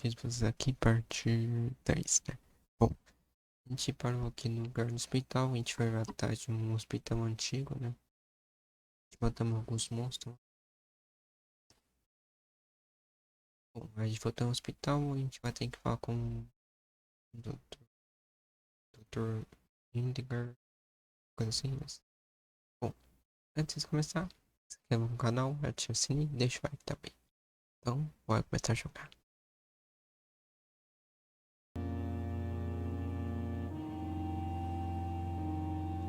fiz vocês aqui, parte 10, né? Bom, a gente parou aqui no lugar do hospital, a gente foi atrás de um hospital antigo, né? Matamos alguns monstros. Bom, a gente voltou ao hospital, a gente vai ter que falar com o Dr. Indigar, coisa assim, mas... Bom, antes de começar, se inscreva no canal, ative o sininho e deixa o like também. Então, bora começar a jogar.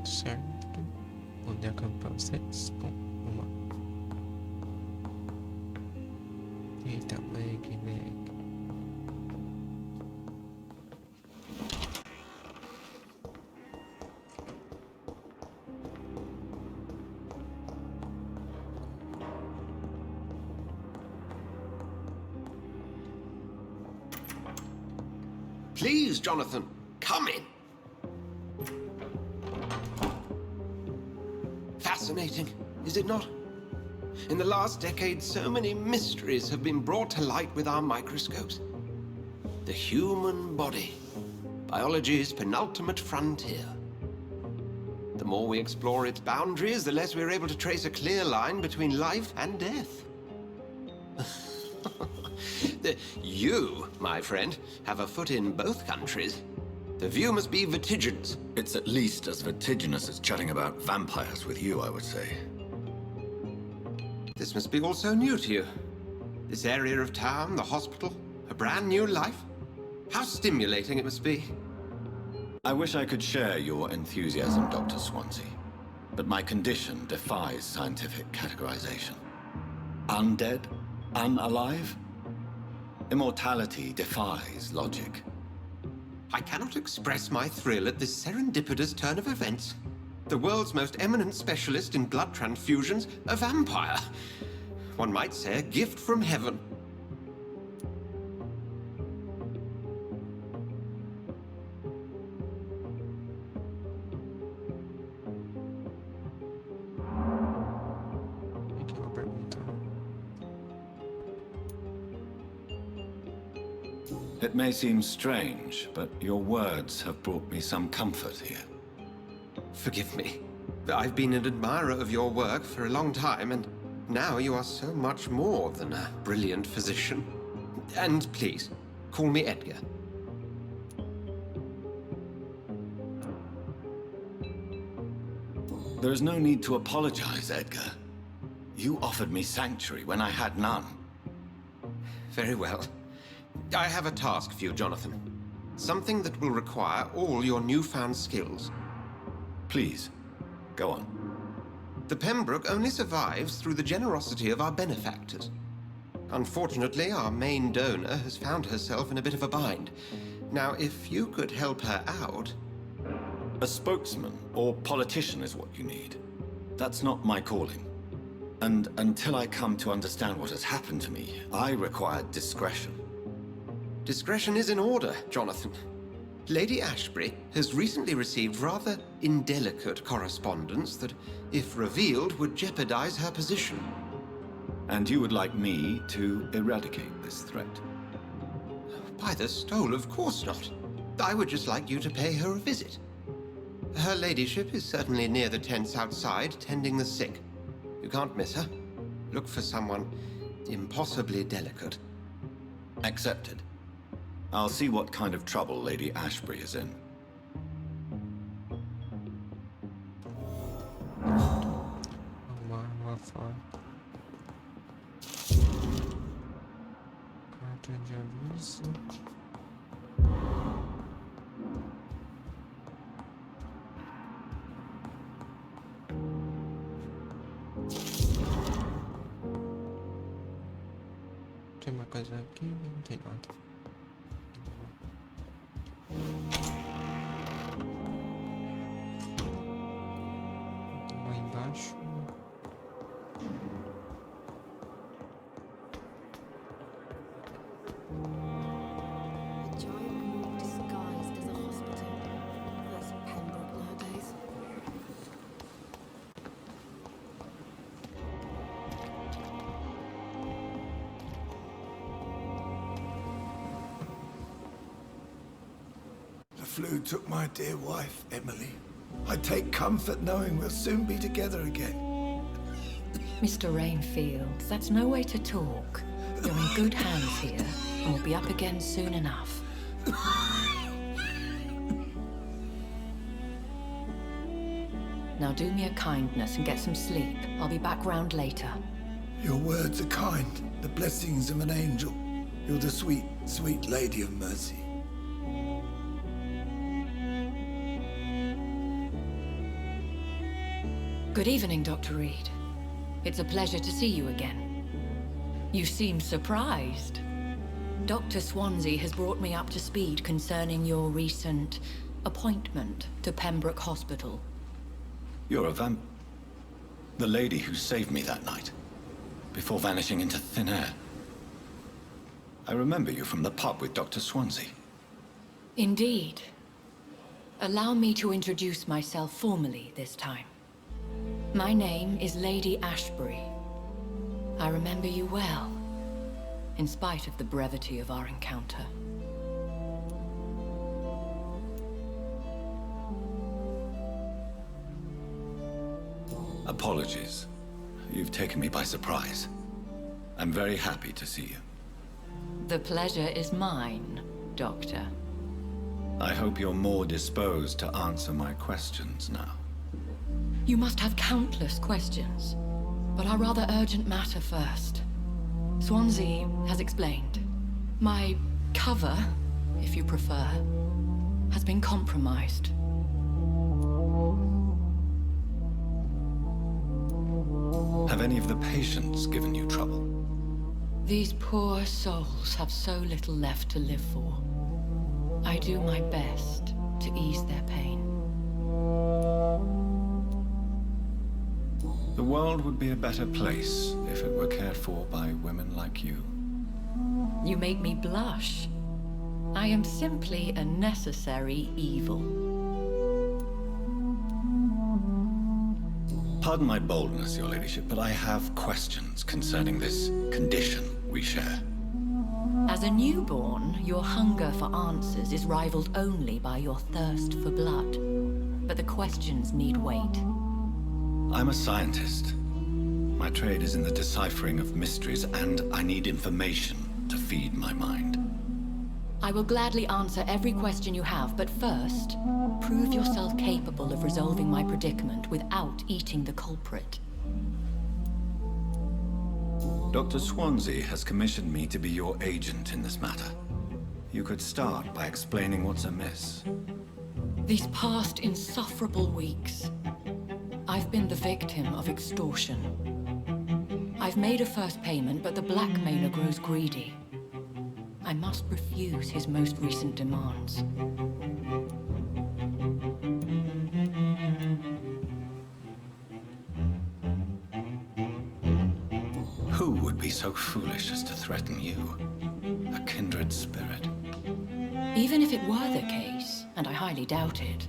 Certo. Vou ler a câmera pra vocês. Bom, vamos lá. Eita, lag. Please, Jonathan, come in. Fascinating, is it not? In the last decade, so many mysteries have been brought to light with our microscopes. The human body, biology's penultimate frontier. The more we explore its boundaries, the less we're able to trace a clear line between life and death. You, my friend, have a foot in both countries. The view must be vertiginous. It's at least as vertiginous as chatting about vampires with you, I would say. This must be all so new to you. This area of town, the hospital, a brand new life. How stimulating it must be. I wish I could share your enthusiasm, Dr. Swansea, but my condition defies scientific categorization. Undead? Unalive? Immortality defies logic. I cannot express my thrill at this serendipitous turn of events. The world's most eminent specialist in blood transfusions, a vampire. One might say a gift from heaven. Aqui uma pergunta. It may seem strange, but your words have brought me some comfort here. Forgive me. I've been an admirer of your work for a long time, and now you are so much more than a brilliant physician. And please, call me Edgar. There is no need to apologize, Edgar. You offered me sanctuary when I had none. Very well. I have a task for you, Jonathan. Something that will require all your newfound skills. Please, go on. The Pembroke only survives through the generosity of our benefactors. Unfortunately, our main donor has found herself in a bit of a bind. Now, if you could help her out... A spokesman or politician is what you need. That's not my calling. And until I come to understand what has happened to me, I require discretion. Discretion is in order, Jonathan. Lady Ashbury has recently received rather indelicate correspondence that, if revealed, would jeopardize her position. And you would like me to eradicate this threat? By the stole, of course not. I would just like you to pay her a visit. Her ladyship is certainly near the tents outside, tending the sick. You can't miss her. Look for someone impossibly delicate. Accepted. I'll see what kind of trouble Lady Ashbury is in. Uma fora. Carta de aviso. Tem uma coisa aqui? Não tem nada. Lá embaixo. A giant wall disguised as a hospital. That's Pembroke nowadays. flu took my dear wife, Emily. I take comfort knowing we'll soon be together again. Mr. Rainfield, that's no way to talk. You're in good hands here, and we'll be up again soon enough. Now do me a kindness and get some sleep. I'll be back round later. Your words are kind, the blessings of an angel. You're the sweet, sweet Lady of Mercy. Good evening, Dr. Reed. It's a pleasure to see you again. You seem surprised. Dr. Swansea has brought me up to speed concerning your recent appointment to Pembroke Hospital. You're a the lady who saved me that night, before vanishing into thin air. I remember you from the pub with Dr. Swansea. Indeed. Allow me to introduce myself formally this time. My name is Lady Ashbury. I remember you well, in spite of the brevity of our encounter. Apologies. You've taken me by surprise. I'm very happy to see you. The pleasure is mine, Doctor. I hope you're more disposed to answer my questions now. You must have countless questions, but our rather urgent matter first. Swansea has explained. My cover, if you prefer, has been compromised. Have any of the patients given you trouble? These poor souls have so little left to live for. I do my best to ease their pain. The world would be a better place if it were cared for by women like you. You make me blush. I am simply a necessary evil. Pardon my boldness, Your Ladyship, but I have questions concerning this condition we share. As a newborn, your hunger for answers is rivaled only by your thirst for blood. But the questions need wait. I'm a scientist. My trade is in the deciphering of mysteries, and I need information to feed my mind. I will gladly answer every question you have, but first, prove yourself capable of resolving my predicament without eating the culprit. Dr. Swansea has commissioned me to be your agent in this matter. You could start by explaining what's amiss. These past insufferable weeks, I've been the victim of extortion. I've made a first payment, but the blackmailer grows greedy. I must refuse his most recent demands. Who would be so foolish as to threaten you? A kindred spirit. Even if it were the case, and I highly doubt it,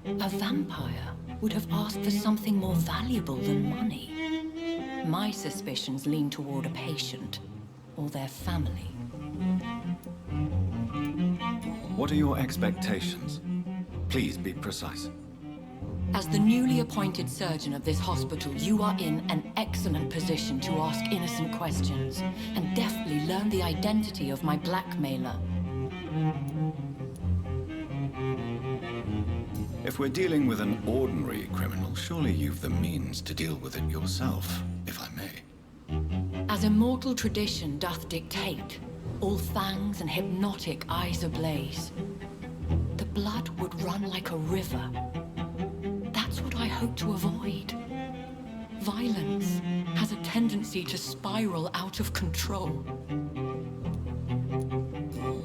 a vampire would have asked for something more valuable than money. My suspicions lean toward a patient or their family. What are your expectations? Please be precise. As the newly appointed surgeon of this hospital, you are in an excellent position to ask innocent questions and deftly learn the identity of my blackmailer. If we're dealing with an ordinary criminal, surely you've the means to deal with it yourself, if I may. As immortal tradition doth dictate, all fangs and hypnotic eyes ablaze, the blood would run like a river. That's what I hope to avoid. Violence has a tendency to spiral out of control.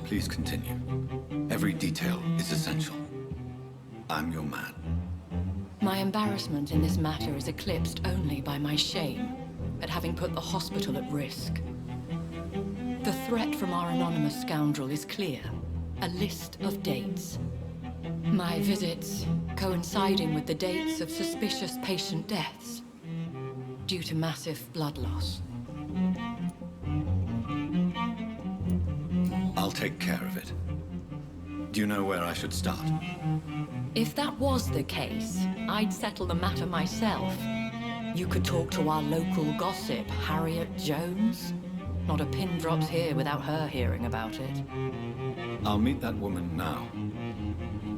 Please continue. Every detail is essential. I'm your man. My embarrassment in this matter is eclipsed only by my shame at having put the hospital at risk. The threat from our anonymous scoundrel is clear. A list of dates. My visits coinciding with the dates of suspicious patient deaths due to massive blood loss. I'll take care of it. Do you know where I should start? If that was the case, I'd settle the matter myself. You could talk to our local gossip, Harriet Jones. Not a pin drops here without her hearing about it. I'll meet that woman now.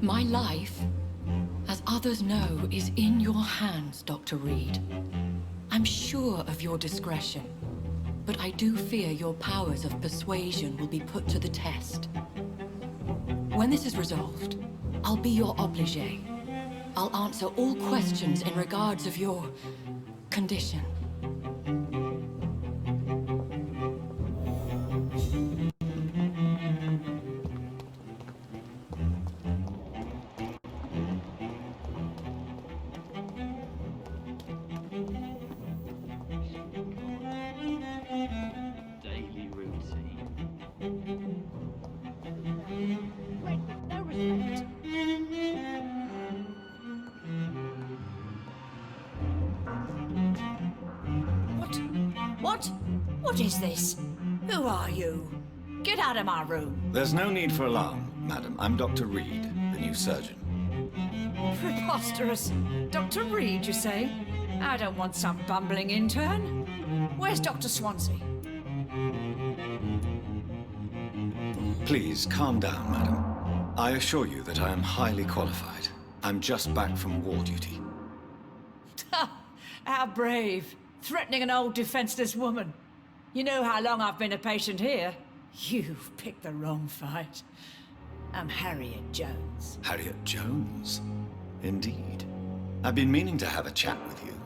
My life, as others know, is in your hands, Dr. Reed. I'm sure of your discretion, but I do fear your powers of persuasion will be put to the test. When this is resolved, I'll be your obligé. I'll answer all questions in regards of your condition. Daily routine. What is this? Who are you? Get out of my room. There's no need for alarm, madam. I'm Dr. Reed, the new surgeon. Preposterous. Dr. Reed, you say? I don't want some bumbling intern. Where's Dr. Swansea? Please, calm down, madam. I assure you that I am highly qualified. I'm just back from war duty. How brave. Threatening an old defenseless woman. You know how long I've been a patient here? You've picked the wrong fight. I'm Harriet Jones. Harriet Jones? Indeed. I've been meaning to have a chat with you.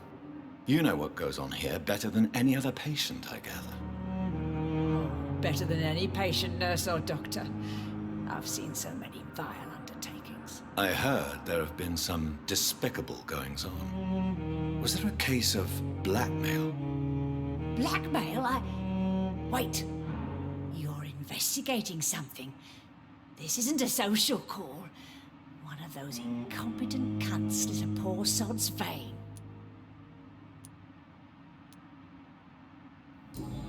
You know what goes on here better than any other patient, I gather. Better than any patient, nurse, or doctor. I've seen so many vile undertakings. I heard there have been some despicable goings-on. Was there a case of blackmail? Blackmail? Wait. You're investigating something. This isn't a social call. One of those incompetent cunts slit a poor sod's vein.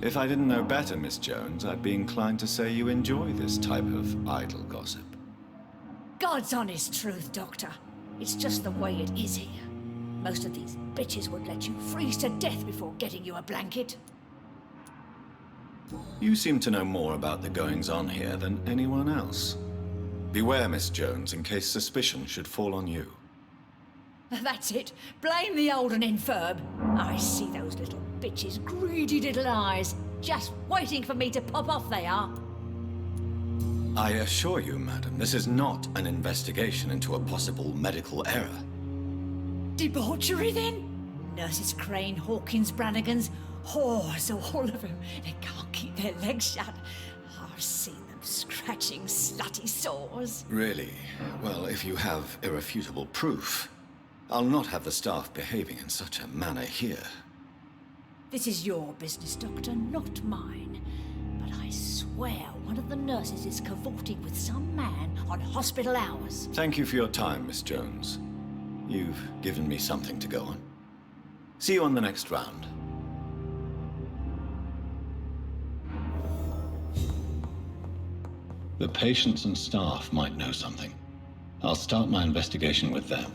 If I didn't know better, Miss Jones, I'd be inclined to say you enjoy this type of idle gossip. God's honest truth, Doctor. It's just the way it is here. Most of these bitches would let you freeze to death before getting you a blanket. You seem to know more about the goings-on here than anyone else. Beware, Miss Jones, in case suspicion should fall on you. That's it. Blame the old and infirm. I see those little bitches' greedy little eyes. Just waiting for me to pop off they are. I assure you, madam, this is not an investigation into a possible medical error. Debauchery, then? Nurses Crane, Hawkins, Brannigans, whores, all of them. They can't keep their legs shut. I've seen them scratching slutty sores. Really? Well, if you have irrefutable proof, I'll not have the staff behaving in such a manner here. This is your business, Doctor, not mine. But I swear one of the nurses is cavorting with some man on hospital hours. Thank you for your time, Miss Jones. You've given me something to go on. See you on the next round. The patients and staff might know something. I'll start my investigation with them.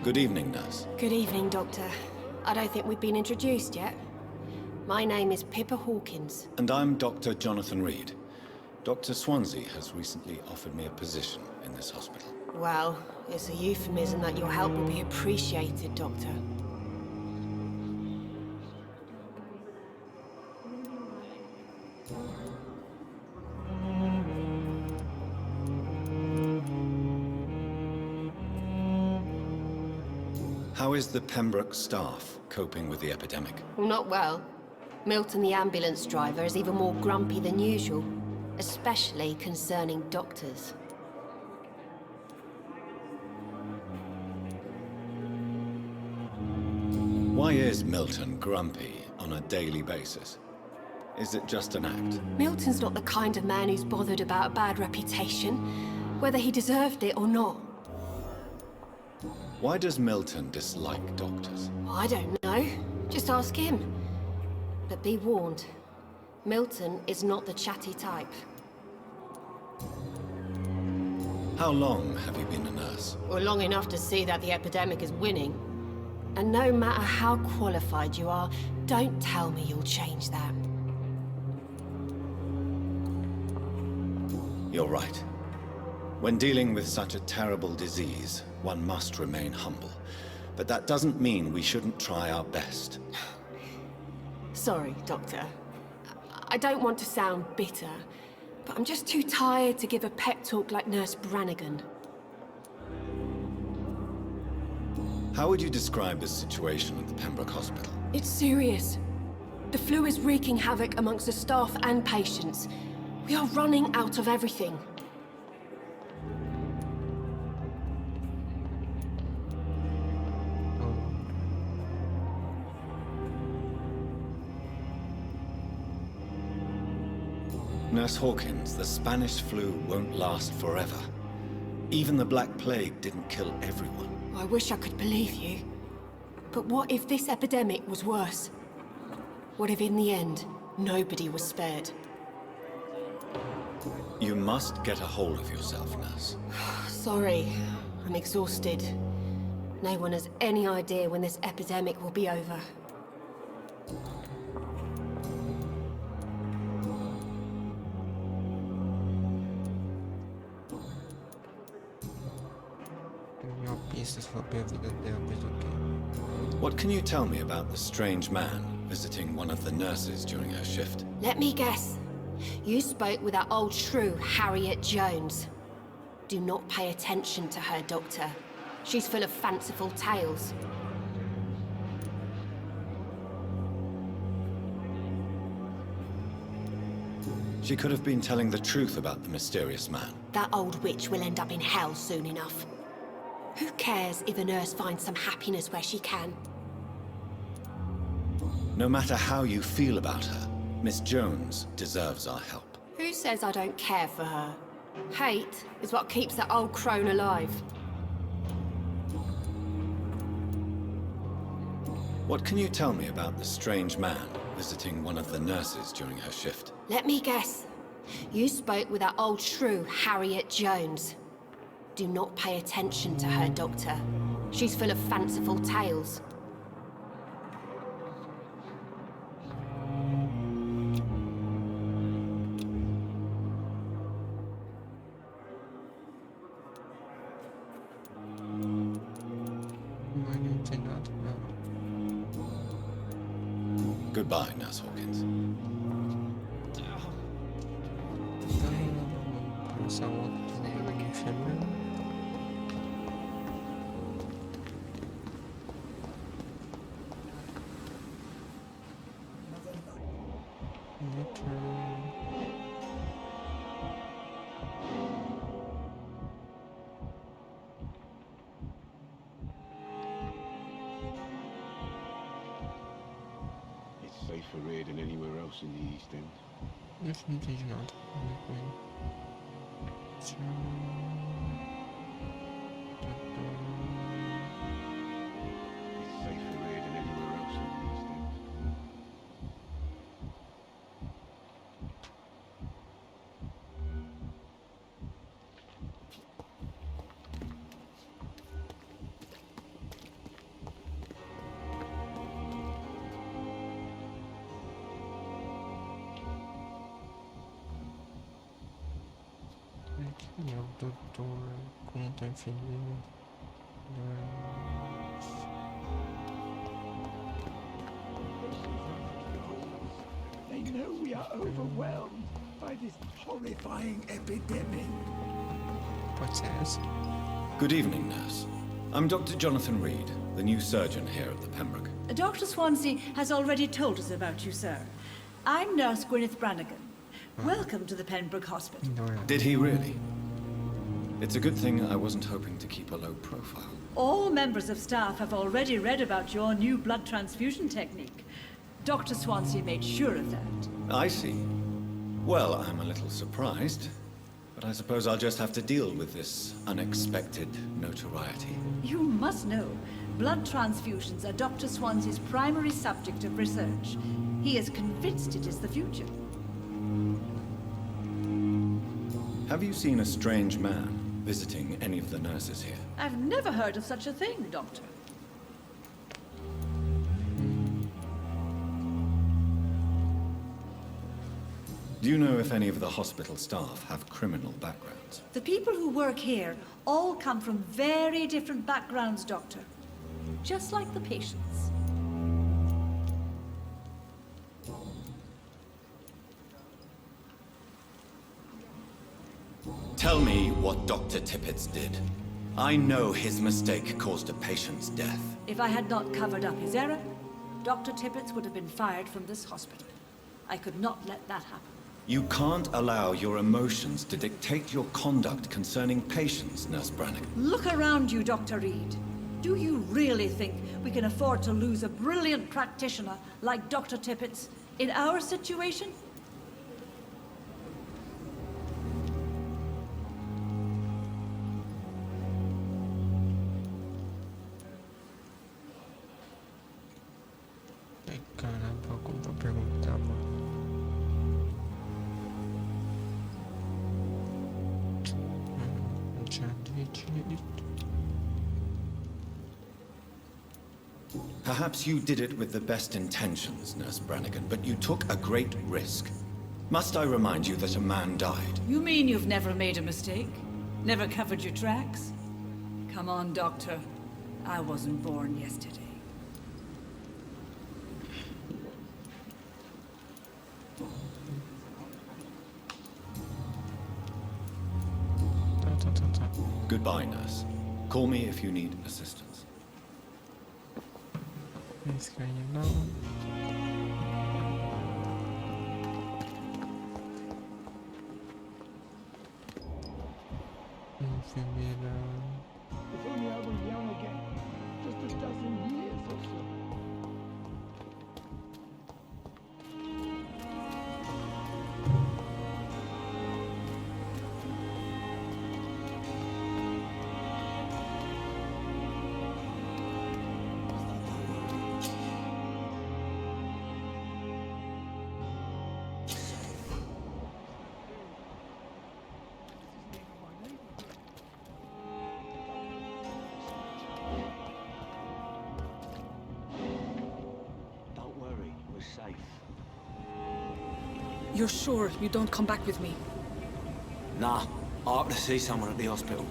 Good evening, nurse. Good evening, Doctor. I don't think we've been introduced yet. My name is Pippa Hawkins. And I'm Dr. Jonathan Reed. Dr. Swansea has recently offered me a position in this hospital. Well, it's a euphemism that your help will be appreciated, Doctor. How is the Pembroke staff coping with the epidemic? Well, not well. Milton, the ambulance driver, is even more grumpy than usual, especially concerning doctors. Why is Milton grumpy on a daily basis? Is it just an act? Milton's not the kind of man who's bothered about a bad reputation, whether he deserved it or not. Why does Milton dislike doctors? I don't know. Just ask him. But be warned, Milton is not the chatty type. How long have you been a nurse? Well, long enough to see that the epidemic is winning. And no matter how qualified you are, don't tell me you'll change that. You're right. When dealing with such a terrible disease, one must remain humble. But that doesn't mean we shouldn't try our best. Sorry, Doctor. I don't want to sound bitter, but I'm just too tired to give a pep talk like Nurse Brannigan. How would you describe the situation at the Pembroke Hospital? It's serious. The flu is wreaking havoc amongst the staff and patients. We are running out of everything. Nurse Hawkins, the Spanish flu won't last forever. Even the Black Plague didn't kill everyone. I wish I could believe you. But what if this epidemic was worse? What if in the end, nobody was spared? You must get a hold of yourself, nurse. Sorry, I'm exhausted. No one has any idea when this epidemic will be over. Melhor pista sobre a vida deles do que. What can you tell me about the strange man visiting one of the nurses during her shift? Let me guess. You spoke with that old shrew, Harriet Jones. Do not pay attention to her, Doctor. She's full of fanciful tales. She could have been telling the truth about the mysterious man. That old witch will end up in hell soon enough. Who cares if a nurse finds some happiness where she can? No matter how you feel about her, Miss Jones deserves our help. Who says I don't care for her? Hate is what keeps that old crone alive. What can you tell me about the strange man visiting one of the nurses during her shift? Let me guess. You spoke with that old shrew, Harriet Jones. Do not pay attention to her, Doctor. She's full of fanciful tales. Mas não tem nada, não. Goodbye, Nurse Hawkins. Então, vamos passar outro enfermeiro. It's safer here than anywhere else in the East End. Isso não entendi nada. It's safer here than anywhere else in the East End. aqui é o doutor contra a enfermeira. They know we are overwhelmed by this horrifying epidemic. Pode ser essa? Good evening, nurse. I'm Dr. Jonathan Reed, the new surgeon here at the Pembroke. Dr. Swansea has already told us about you, sir. I'm Nurse Gwyneth Brannigan. Welcome to the Pembroke Hospital. Did he really? It's a good thing I wasn't hoping to keep a low profile. All members of staff have already read about your new blood transfusion technique. Dr. Swansea made sure of that. I see. Well, I'm a little surprised, but I suppose I'll just have to deal with this unexpected notoriety. You must know, blood transfusions are Dr. Swansea's primary subject of research. He is convinced it is the future. Have you seen a strange man visiting any of the nurses here? I've never heard of such a thing, Doctor. Do you know if any of the hospital staff have criminal backgrounds? The people who work here all come from very different backgrounds, Doctor. Just like the patients. Tell me what Dr. Tippett did. I know his mistake caused a patient's death. If I had not covered up his error, Dr. Tippett would have been fired from this hospital. I could not let that happen. You can't allow your emotions to dictate your conduct concerning patients, Nurse Brannigan. Look around you, Dr. Reed. Do you really think we can afford to lose a brilliant practitioner like Dr. Tippett's in our situation? Ai, caramba, como eu perguntava. Já dito. Perhaps you did it with the best intentions, Nurse Brannigan, but you took a great risk. Must I remind you that a man died? You mean you've never made a mistake? Never covered your tracks? Come on, Doctor. I wasn't born yesterday. Tá. Goodbye, nurse. Call me if you need assistance. Esse cara não. Enfermeira. If only I were young again. Just a dozen years or so. Don't worry, we're safe. You're sure you don't come back with me? Nah, I have to see someone at the hospital.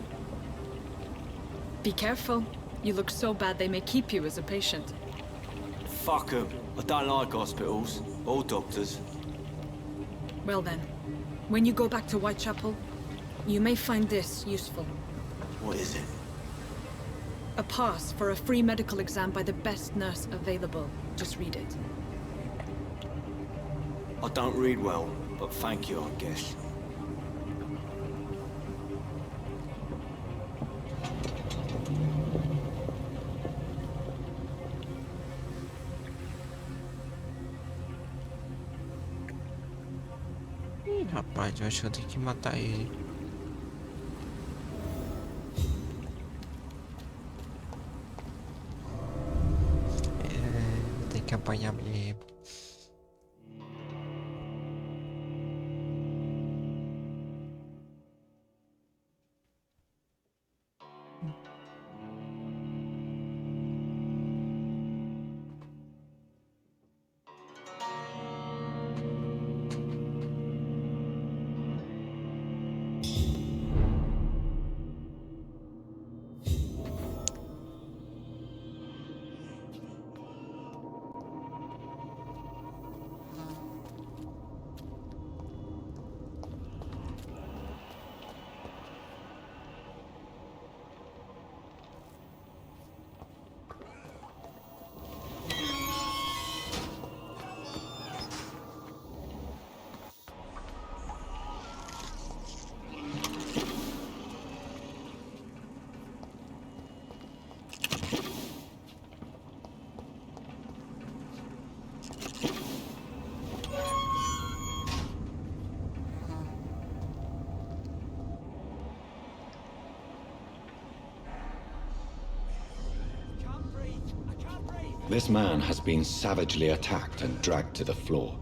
Be careful. You look so bad they may keep you as a patient. Fuck 'em. I don't like hospitals. Or doctors. Well then, when you go back to Whitechapel, you may find this useful. What is it? A pass for a free medical exam by the best nurse available. Just read it. I don't read well, but thank you, I guess. Ih, rapaz, eu acho que eu tenho que matar ele. Tem que apanhar mesmo. This man has been savagely attacked and dragged to the floor.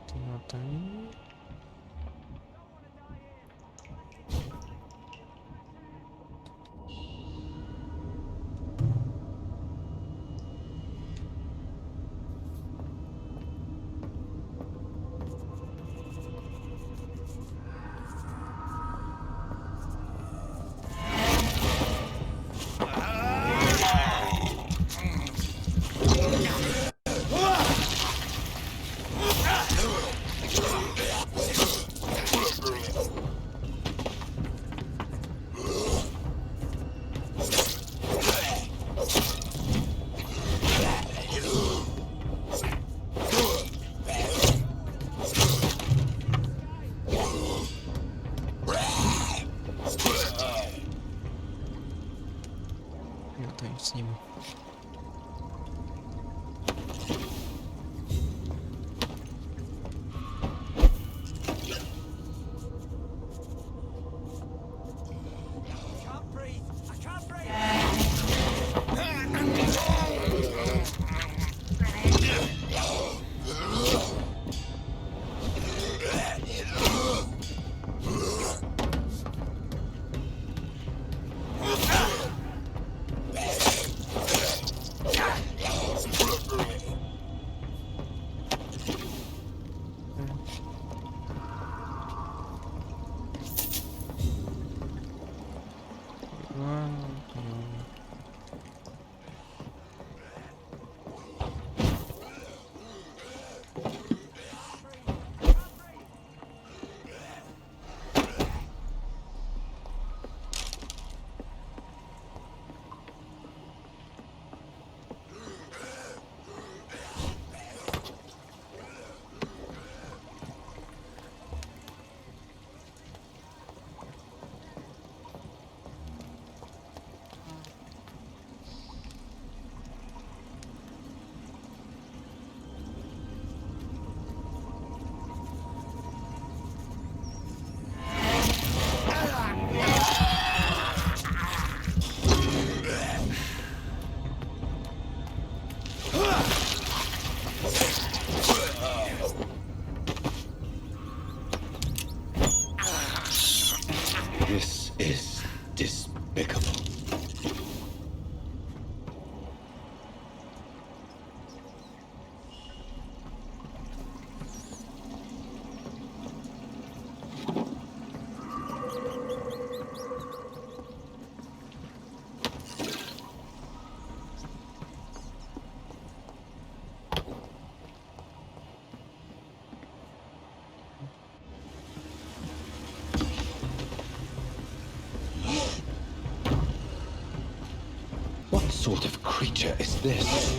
Tem nota ali. Eu tô em cima. This is despicable. What sort of creature is this?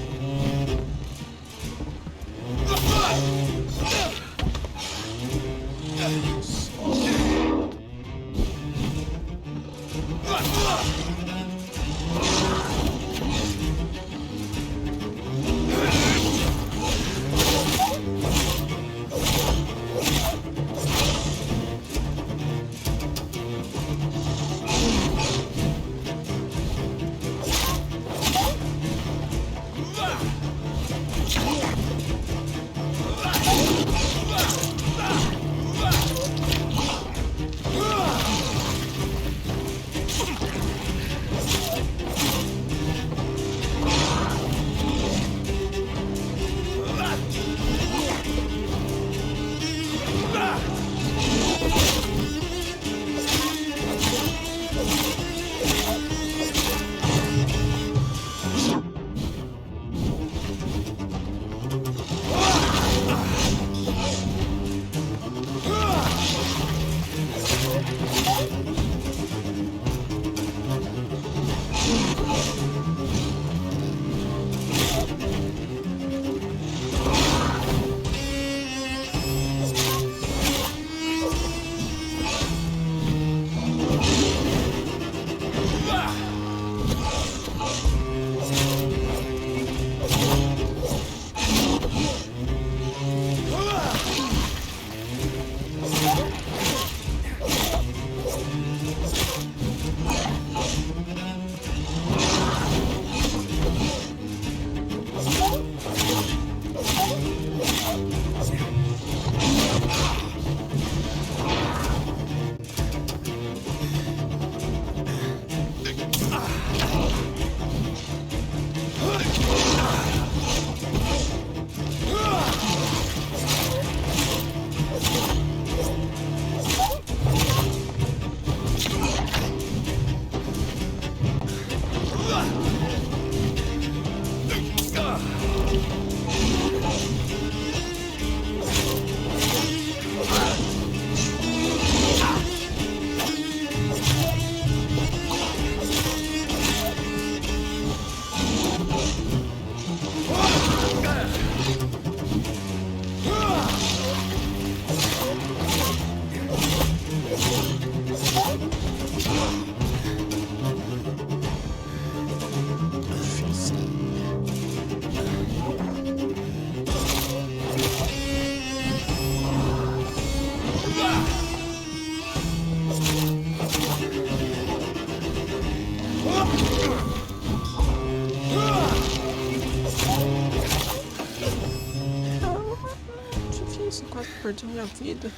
quase perdi minha vida.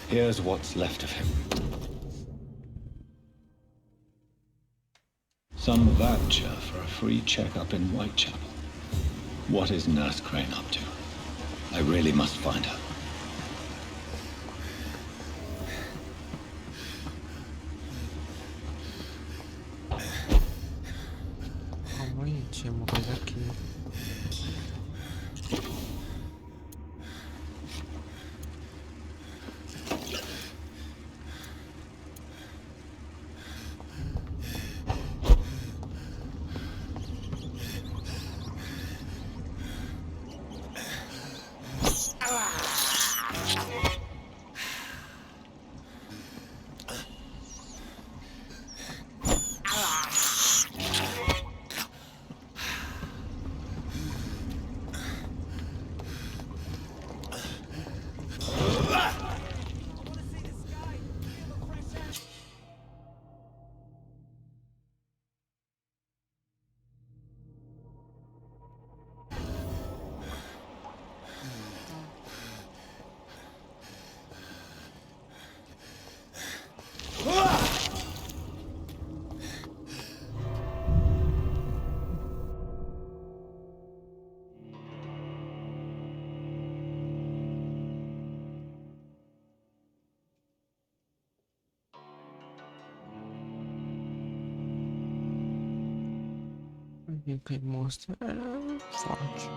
Here's what's left of him. Some voucher for a free checkup in Whitechapel. What is Nurse Crane up to? I really must find her. Calma aí, tinha uma coisa aqui. Aquele monstro era forte.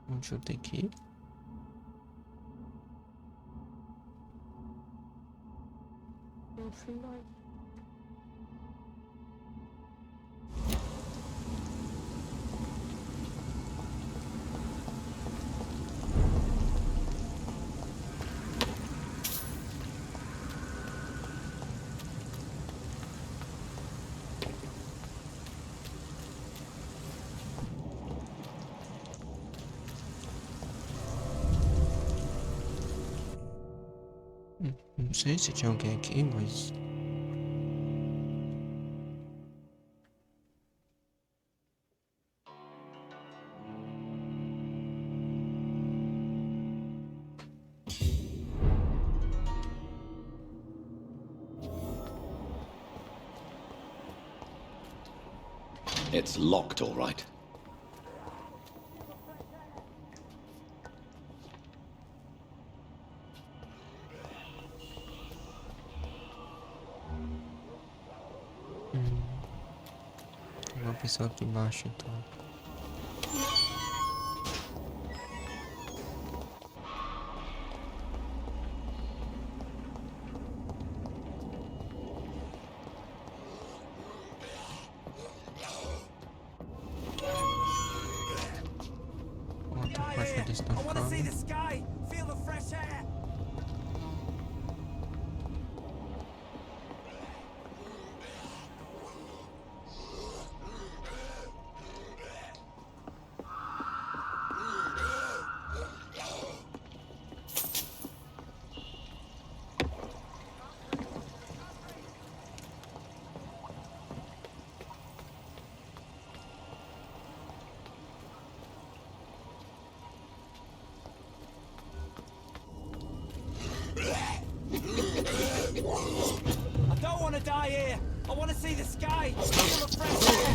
Onde eu tenho que ir? No final. Não sei se tinha alguém aqui, mas... It's locked, all right. pessoa aqui embaixo, então. Outra parte destacada. I don't want to die here. I want to see the sky. Feel the fresh air.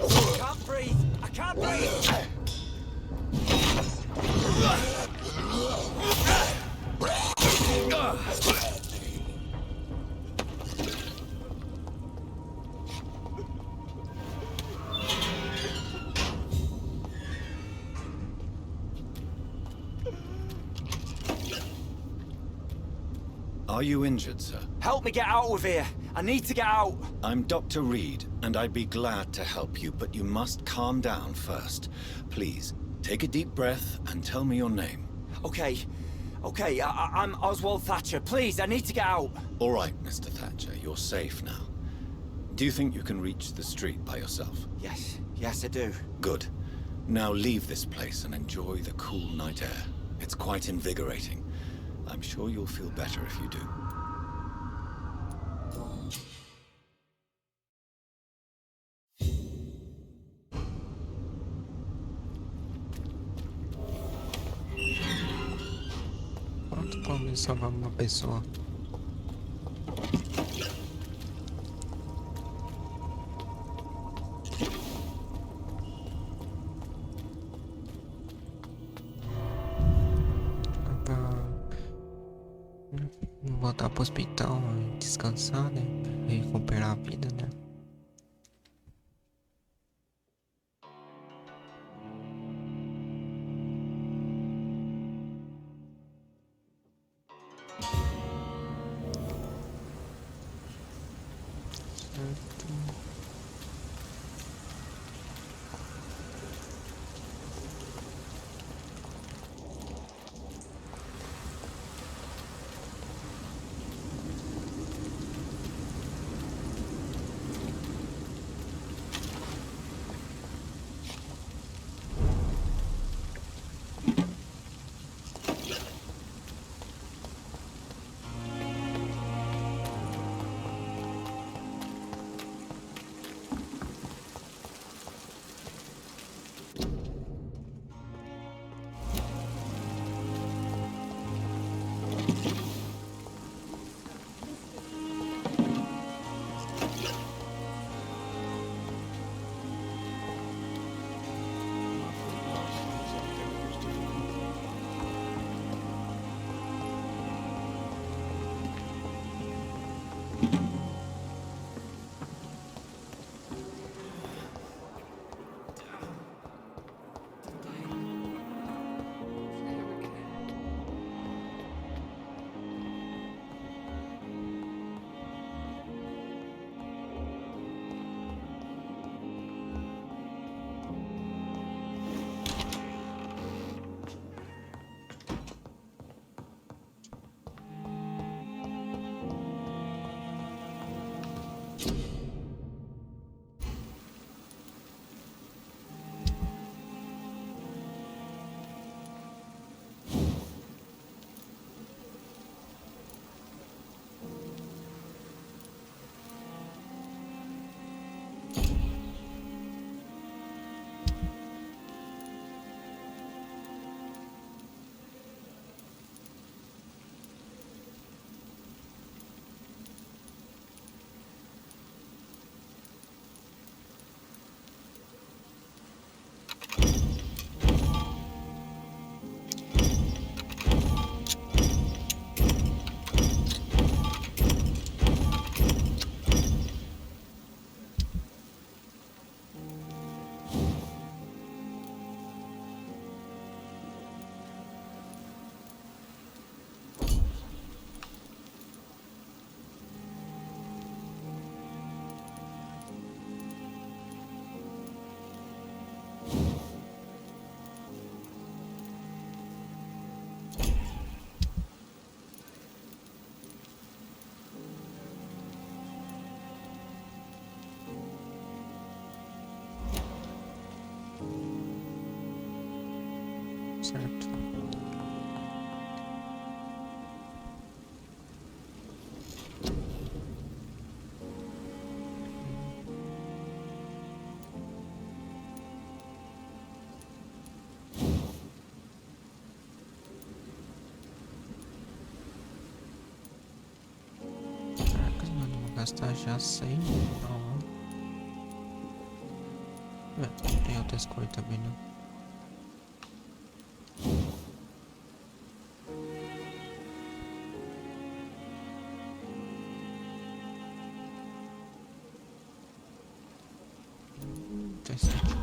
I can't breathe. I can't breathe. Are you injured, sir? Help me get out of here. I need to get out. I'm Dr. Reed, and I'd be glad to help you, but you must calm down first. Please, take a deep breath and tell me your name. Okay. I'm Oswald Thatcher. Please, I need to get out. All right, Mr. Thatcher, you're safe now. Do you think you can reach the street by yourself? Yes, I do. Good. Now leave this place and enjoy the cool night air. It's quite invigorating. I'm sure you'll feel better if you do. Pronto, vamos salvar uma pessoa. Voltar pro hospital e descansar, né? Recuperar a vida, né? certo? Caracas, mano, vou gastar já 100. Não. Tem outras cores também, não. Interessante.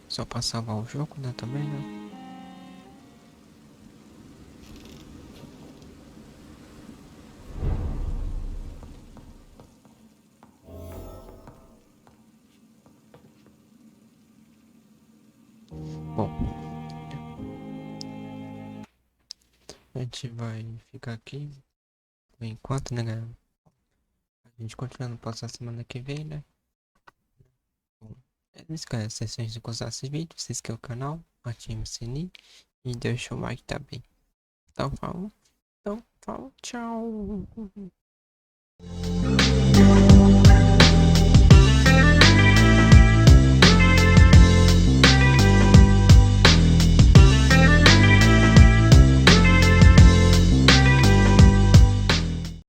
Só pra salvar o jogo, né? Também, né? Bom, a gente vai ficar aqui por enquanto, né, galera? A gente continua no próximo semana que vem, né? Bom, não esquece de gostar desse vídeo, se inscreva no canal, ative o sininho e deixa o like também. Então, falou, tchau.